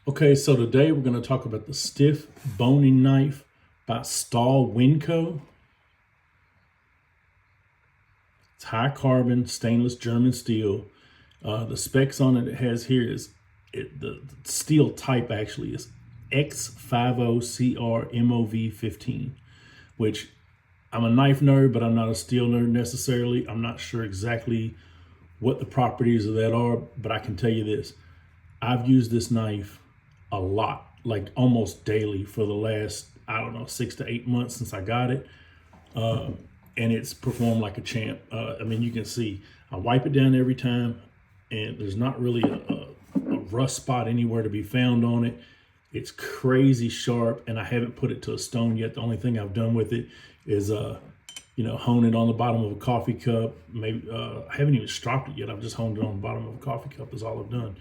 Okay, so today we're going to talk about the stiff boning knife by Stal Winco. It's high carbon stainless German steel. The specs on it has here is the steel type actually is X50CR MOV15, which I'm a knife nerd, but I'm not a steel nerd necessarily. I'm not sure exactly what the properties of that are, but I can tell you this. I've used this knife a lot, like almost daily for the last, I don't know, 6 to 8 months since I got it. And it's performed like a champ. I mean, you can see I wipe it down every time, and there's not really a rust spot anywhere to be found on it. It's crazy sharp, and I haven't put it to a stone yet. The only thing I've done with it is, hone it on the bottom of a coffee cup. Maybe I haven't even stropped it yet. I've just honed it on the bottom of a coffee cup is all I've done,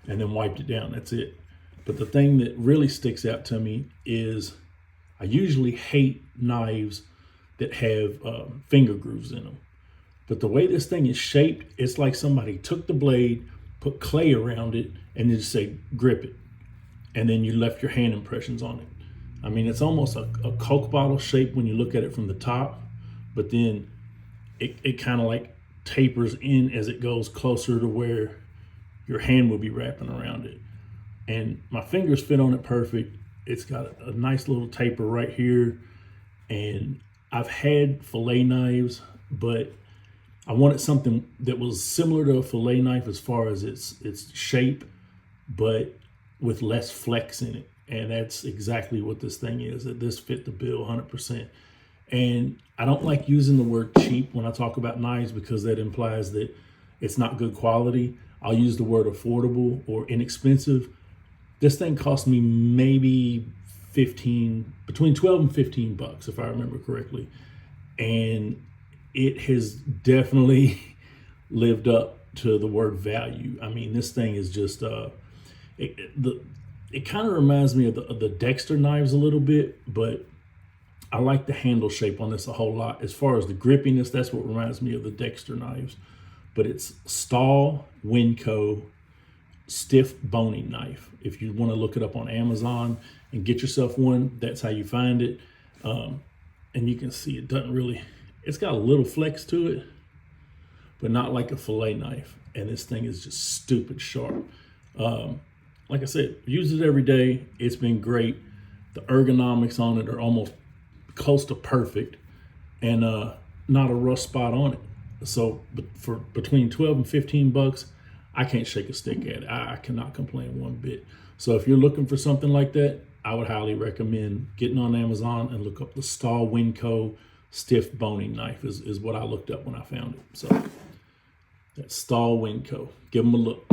and then wiped it down. That's it. But the thing that really sticks out to me is I usually hate knives that have finger grooves in them. But the way this thing is shaped, it's like somebody took the blade, put clay around it, and then just say, grip it. And then you left your hand impressions on it. I mean, it's almost a Coke bottle shape when you look at it from the top, but then it kind of like tapers in as it goes closer to where your hand will be wrapping around it. And my fingers fit on it perfect. It's got a nice little taper right here. And I've had fillet knives, but I wanted something that was similar to a fillet knife as far as its shape, but with less flex in it. And that's exactly what this thing is. That this fit the bill 100%. And I don't like using the word cheap when I talk about knives because that implies that it's not good quality. I'll use the word affordable or inexpensive. This thing cost me maybe between 12 and 15 bucks, if I remember correctly. And it has definitely lived up to the word value. I mean, this thing is just, it kind of reminds me of the Dexter knives a little bit, but I like the handle shape on this a whole lot. As far as the grippiness, that's what reminds me of the Dexter knives. But it's Stal Winco stiff boning knife. If you want to look it up on Amazon and get yourself one, that's how you find it. And you can see it doesn't really, it's got a little flex to it, but not like a fillet knife. And this thing is just stupid sharp. Like I said, use it every day. It's been great. The ergonomics on it are almost close to perfect, and not a rust spot on it. So for between 12 and 15 bucks, I can't shake a stick at it. I cannot complain one bit. So if you're looking for something like that, I would highly recommend getting on Amazon and look up the Stal Winco stiff boning knife is what I looked up when I found it. So that's Stal Winco. Give them a look.